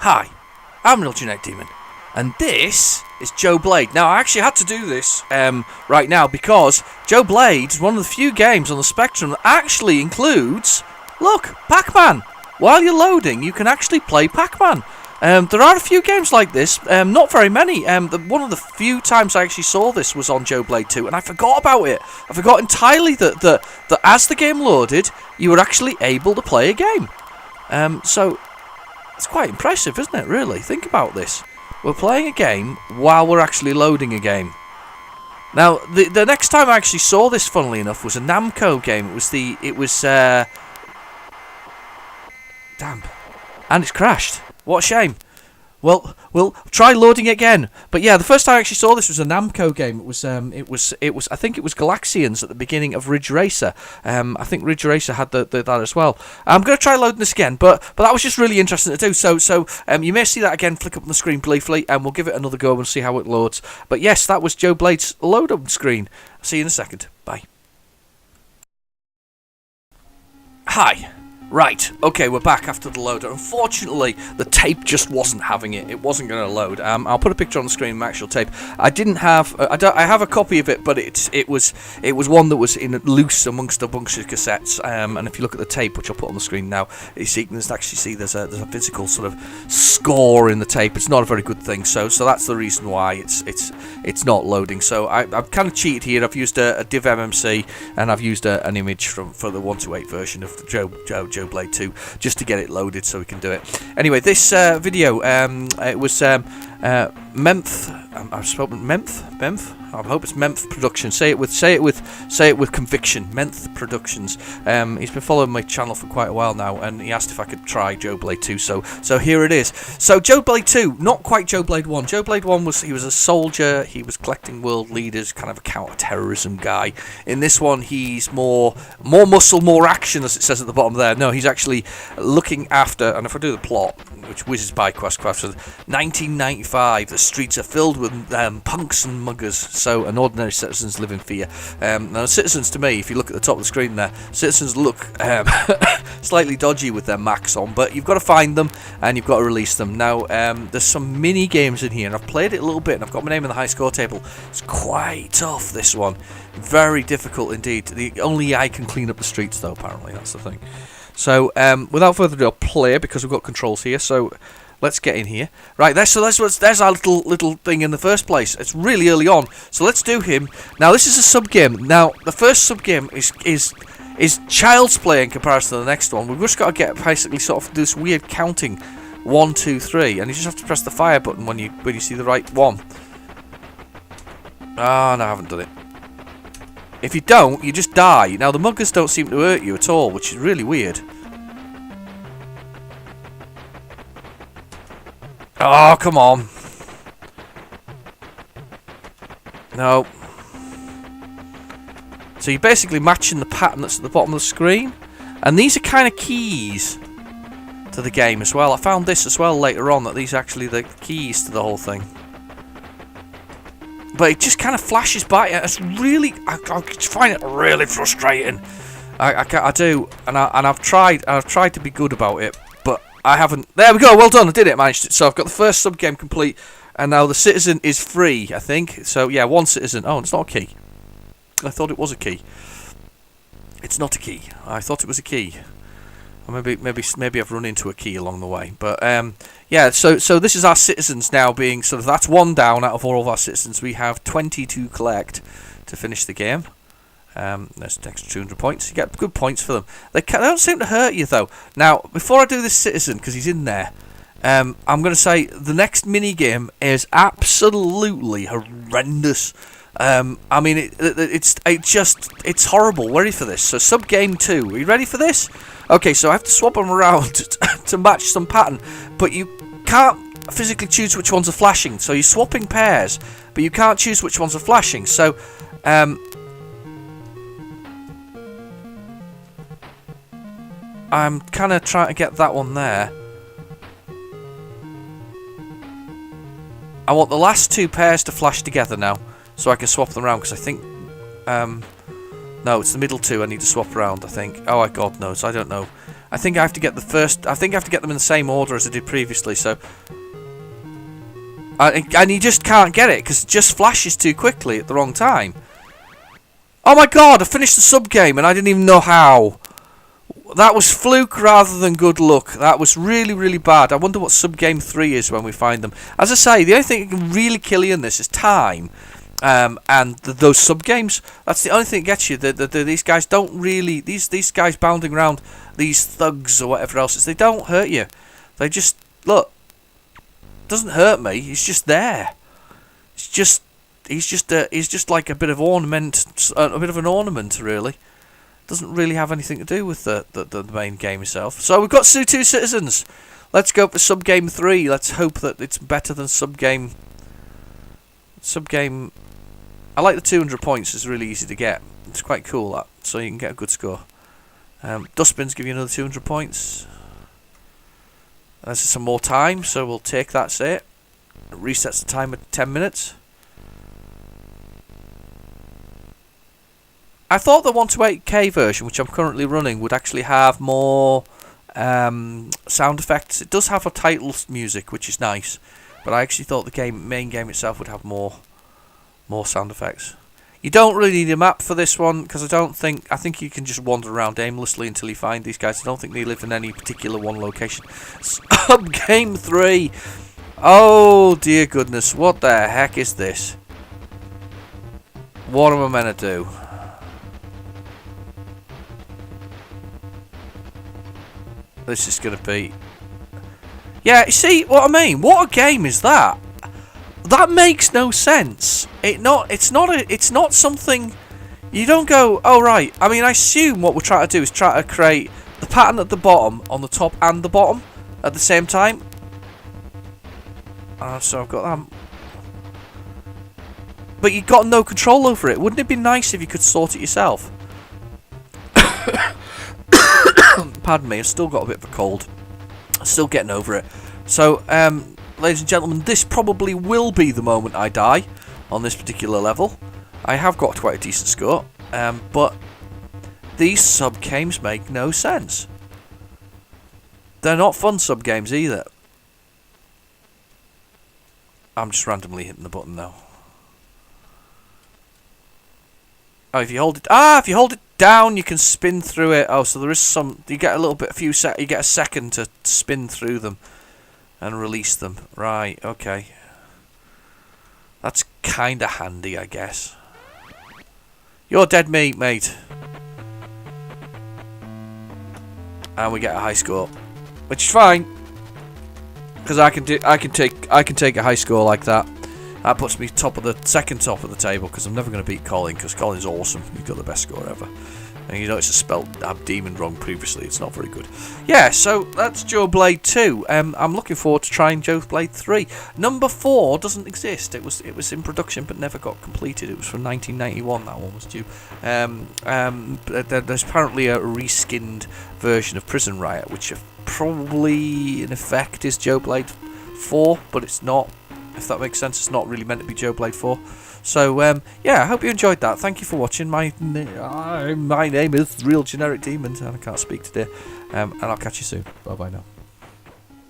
Hi, I'm Real Genetic Demon, and this is Joe Blade. Now, I actually had to do this right now because Joe Blade is one of the few games on the Spectrum that actually includes, look, Pac-Man. While you're loading, you can actually play Pac-Man. There are a few games like this, not very many. One of the few times I actually saw this was on Joe Blade 2, and I forgot about it. I forgot entirely that as the game loaded, you were actually able to play a game. So, it's quite impressive, isn't it, really? Think about this. We're playing a game while we're actually loading a game. Now, the next time I actually saw this, funnily enough, was a Namco game. Damn. And it's crashed. What a shame. Well, we'll try loading it again. But yeah, the first time I actually saw this was a Namco game. It was. I think it was Galaxians at the beginning of Ridge Racer. I think Ridge Racer had that as well. I'm going to try loading this again, but that was just really interesting to do. So you may see that again flick up on the screen briefly, and we'll give it another go and see how it loads. But yes, that was Joe Blade's load up screen. I'll see you in a second. Bye. Hi. Right, okay, we're back after the loader. Unfortunately, the tape just wasn't having it. It wasn't going to load. I'll put a picture on the screen of my actual tape. I didn't have... I have a copy of it, but it was one that was in loose amongst a bunch of cassettes. And if you look at the tape, which I'll put on the screen now, you can actually see there's a physical sort of score in the tape. It's not a very good thing, so that's the reason why it's not loading. So I've kind of cheated here. I've used a div MMC, and I've used an image for the 128 version of the Joe Blade 2 just to get it loaded so we can do it. Anyway, this video, it was I've spoken Memph. I hope it's Memph Productions. Say it with conviction. Memph Productions. He's been following my channel for quite a while now, and he asked if I could try Joe Blade 2. So here it is. So Joe Blade 2, not quite Joe Blade 1. Joe Blade 1 was a soldier. He was collecting world leaders, kind of a counter-terrorism guy. In this one, he's more muscle, more action, as it says at the bottom there. No, he's actually looking after. And if I do the plot, which whizzes by quest, 1995, the streets are filled with punks and muggers. So, and ordinary citizens live in fear. Now, citizens, to me, if you look at the top of the screen there, citizens look slightly dodgy with their Macs on, but you've got to find them and you've got to release them. Now, there's some mini games in here, and I've played it a little bit, and I've got my name in the high score table. It's quite tough, this one. Very difficult indeed. Only I can clean up the streets, though, apparently. That's the thing. So, without further ado, I'll play because we've got controls here. So, let's get in here. Right, there's our little thing in the first place. It's really early on. So let's do him. Now, this is a sub-game. Now, the first sub-game is child's play in comparison to the next one. We've just got to get basically sort of this weird counting 1, 2, 3, and you just have to press the fire button when you see the right one. Ah, no, I haven't done it. If you don't, you just die. Now, the muggers don't seem to hurt you at all, which is really weird. Oh, come on. No. So you're basically matching the pattern that's at the bottom of the screen. And these are kind of keys to the game as well. I found this as well later on, that these are actually the keys to the whole thing. But it just kind of flashes by. It's really... I find it really frustrating. I do. And I've tried to be good about it. But I haven't... There we go, well done, I did it, managed it. So I've got the first sub-game complete, and now the citizen is free, I think. So, yeah, one citizen. Oh, it's not a key. I thought it was a key. It's not a key. I thought it was a key. Or maybe I've run into a key along the way. But, yeah, so this is our citizens now being... So that's one down out of all of our citizens. We have 20 to collect to finish the game. There's an extra 200 points. You get good points for them. They don't seem to hurt you, though. Now, before I do this citizen, because he's in there, I'm going to say the next mini-game is absolutely horrendous. I mean, it's horrible. Ready for this? So, sub-game 2. Are you ready for this? Okay, so I have to swap them around to match some pattern, but you can't physically choose which ones are flashing. So, you're swapping pairs, but you can't choose which ones are flashing. So, I'm kind of trying to get that one there. I want the last two pairs to flash together now, so I can swap them around, because I think... no, it's the middle two I need to swap around, I think. Oh, God knows, I don't know. I think I have to get the first. I think I have to get them in the same order as I did previously. So, and you just can't get it because it just flashes too quickly at the wrong time. Oh my god! I finished the sub game and I didn't even know how. That was fluke rather than good luck. That was really, really bad. I wonder what sub game 3 is when we find them. As I say, the only thing that can really kill you in this is time. And those sub games. That's the only thing that gets you. These guys don't really. These guys bounding around, these thugs or whatever else is. They don't hurt you. They just look. Doesn't hurt me. He's just there. It's just. He's just like a bit of ornament. A bit of an ornament, really. Doesn't really have anything to do with the main game itself. So we've got Two Citizens. Let's go for sub game 3. Let's hope that it's better than sub game. I like the 200 points. It's really easy to get. It's quite cool that, so you can get a good score. Dustbins give you another 200 points. This is some more time, so we'll take that. Say it. It resets the time at 10 minutes. I thought the 128K version, which I'm currently running, would actually have more sound effects. It does have a title music, which is nice, but I actually thought the main game itself would have more sound effects. You don't really need a map for this one because I think you can just wander around aimlessly until you find these guys. I don't think they live in any particular one location. Sub game 3. Oh dear goodness, what the heck is this? What am I meant to do? This is going to be... Yeah, you see what I mean? What a game is that? That makes no sense. It's not something... You don't go, oh right. I mean, I assume what we're trying to do is try to create the pattern at the bottom, on the top and the bottom, at the same time. So I've got that. But you've got no control over it. Wouldn't it be nice if you could sort it yourself? Pardon me, I've still got a bit of a cold. Still getting over it. So, ladies and gentlemen, this probably will be the moment I die on this particular level. I have got quite a decent score, but these sub-games make no sense. They're not fun sub-games either. I'm just randomly hitting the button now. Oh, if you hold it down, you can spin through it. Oh, so there is some. You get a little bit, you get a second to spin through them and release them. Right. Okay. That's kind of handy, I guess. You're dead meat, mate. And we get a high score, which is fine, because I can take a high score like that. That puts me second top of the table, because I'm never going to beat Colin, because Colin's awesome. He's got the best score ever. And you notice I spelled Demon wrong previously. It's not very good. Yeah, so that's Joe Blade 2. I'm looking forward to trying Joe Blade 3. Number 4 doesn't exist. It was in production but never got completed. It was from 1991. That one was due. There's apparently a reskinned version of Prison Riot, which probably in effect is Joe Blade 4, but it's not. If that makes sense, it's not really meant to be Joe Blade 4. So, yeah, I hope you enjoyed that. Thank you for watching. My name is Real Generic Demons, and I can't speak today. And I'll catch you soon. Bye-bye now.